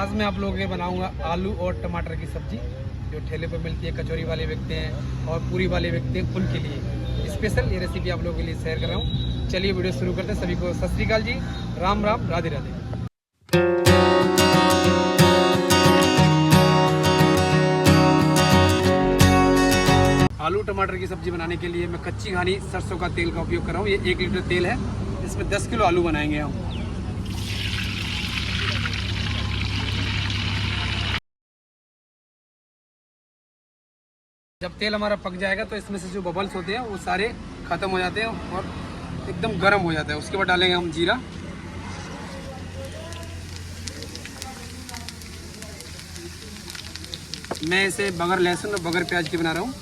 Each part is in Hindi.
आज मैं आप लोगों के बनाऊंगा आलू और टमाटर की सब्जी, जो ठेले पर मिलती है, कचौरी वाले व्यक्ति हैं और पूरी वाले व्यक्ति हैं, उनके लिए स्पेशल ये रेसिपी आप लोगों के लिए शेयर कर रहा हूँ। चलिए वीडियो शुरू करते हैं। सभी को सत श्री अकाल जी, राम राम, राधे राधे। आलू टमाटर की सब्जी बनाने के लिए मैं कच्ची घानी सरसों का तेल का उपयोग कर रहा हूँ। ये 1 लीटर तेल है, इसमें 10 किलो आलू बनाएंगे हम। जब तेल हमारा पक जाएगा तो इसमें से जो बबल्स होते हैं वो सारे ख़त्म हो जाते हैं और एकदम गर्म हो जाता है। उसके बाद डालेंगे हम जीरा, मैं इसे बगैर लहसुन और बगैर प्याज की बना रहा हूँ।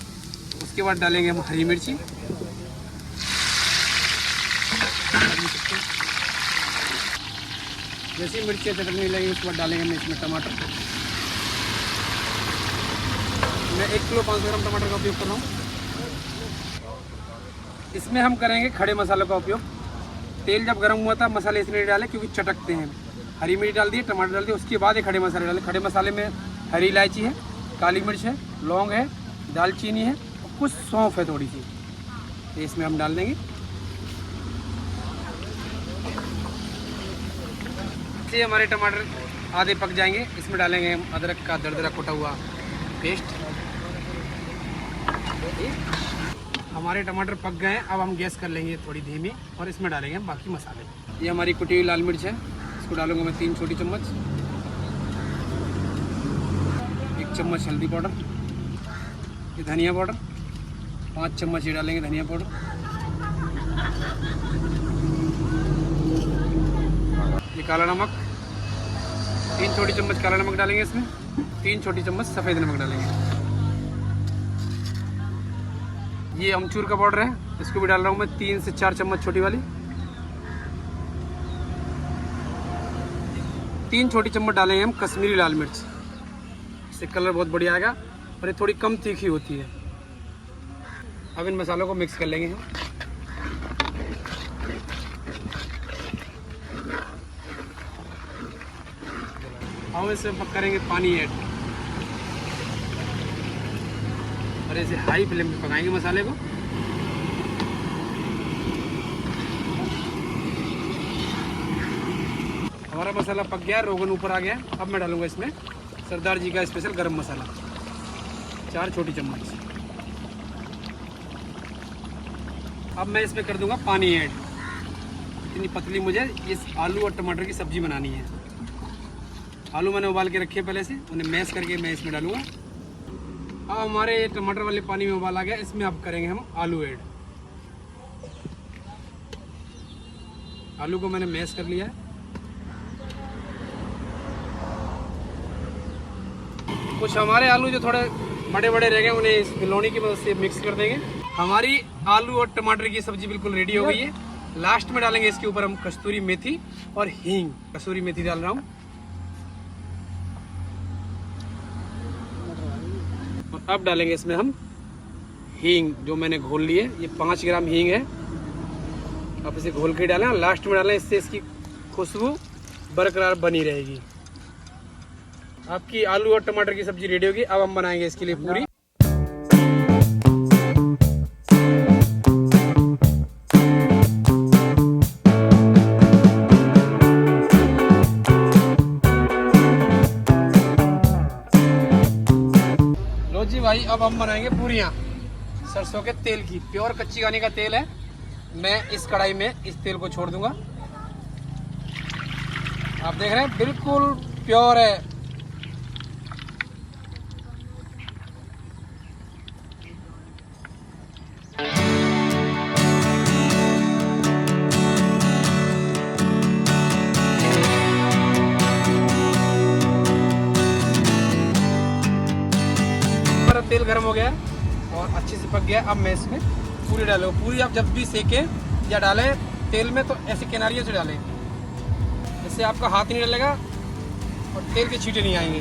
उसके बाद डालेंगे हम हरी मिर्ची, जैसी मिर्ची चटकने लगेगी उसके बाद डालेंगे हम इसमें टमाटर। मैं 1 किलो 500 ग्राम टमाटर का उपयोग कर रहा हूँ। इसमें हम करेंगे खड़े मसालों का उपयोग। तेल जब गर्म हुआ था मसाले इसलिए डाले क्योंकि चटकते हैं। हरी मिर्च डाल दिए, टमाटर डाल दिए, उसके बाद ये खड़े मसाले डाले। खड़े मसाले में हरी इलायची है, काली मिर्च है, लौंग है, दालचीनी है और कुछ सौंफ है थोड़ी सी, तो इसमें हम डाल देंगे। इसलिए हमारे टमाटर आधे पक जाएंगे। इसमें डालेंगे हम अदरक का दरदरा कुटा हुआ पेस्ट। हमारे टमाटर पक गए हैं, अब हम गैस कर लेंगे थोड़ी धीमी और इसमें डालेंगे हम बाकी मसाले। ये हमारी कुटी हुई लाल मिर्च है, इसको डालूंगा मैं 3 छोटी चम्मच। 1 चम्मच हल्दी पाउडर, ये धनिया पाउडर 5 चम्मच ये डालेंगे धनिया पाउडर। ये काला नमक 3 छोटी चम्मच काला नमक डालेंगे इसमें। 3 छोटी चम्मच सफ़ेद नमक डालेंगे। ये अमचूर का पाउडर है, इसको भी डाल रहा हूँ मैं 3 से 4 चम्मच छोटी वाली। 3 छोटी चम्मच डालेंगे हम कश्मीरी लाल मिर्च, इससे कलर बहुत बढ़िया आएगा और ये थोड़ी कम तीखी होती है। अब इन मसालों को मिक्स कर लेंगे हम। हम इसमें करेंगे पानी ऐड और इसे हाई फ्लेम पे पकाएंगे मसाले को। हमारा मसाला पक गया, रोगन ऊपर आ गया। अब मैं डालूंगा इसमें सरदार जी का स्पेशल गरम मसाला 4 छोटी चम्मच। अब मैं इसमें कर दूंगा पानी ऐड। इतनी पतली मुझे इस आलू और टमाटर की सब्जी बनानी है। आलू मैंने उबाल के रखे पहले से, उन्हें मैश करके मैं इसमें डालूंगा। अब हमारे टमाटर वाले पानी में उबाल आ गया, इसमें अब करेंगे हम आलू ऐड। आलू को मैंने मैश कर लिया है। कुछ हमारे आलू जो थोड़े बड़े बड़े रह गए उन्हें इस बिलोनी की मदद से मिक्स कर देंगे। हमारी आलू और टमाटर की सब्जी बिल्कुल रेडी हो गई है। लास्ट में डालेंगे इसके ऊपर हम कस्तूरी मेथी और हींग। कस्तूरी मेथी डाल रहा हूँ और अब डालेंगे इसमें हम हींग, जो मैंने घोल लिए। ये 5 ग्राम हींग है। अब इसे घोल के डालें और लास्ट में डालें, इससे इसकी खुशबू बरकरार बनी रहेगी। आपकी आलू और टमाटर की सब्जी रेडी होगी। अब हम बनाएंगे इसके लिए पूरी। लो जी भाई, अब हम बनाएंगे पूरियां सरसों के तेल की। प्योर कच्ची घानी का तेल है। मैं इस कढ़ाई में इस तेल को छोड़ दूंगा। आप देख रहे हैं बिल्कुल प्योर है। तेल गर्म हो गया और अच्छे से पक गया। अब मैं इसमें पूरी डालूंगा। पूरी आप जब भी सेकें या डालें तेल में तो ऐसे किनारियों से डालें, इससे आपका हाथ नहीं डलेगा और तेल के छींटे नहीं आएंगे।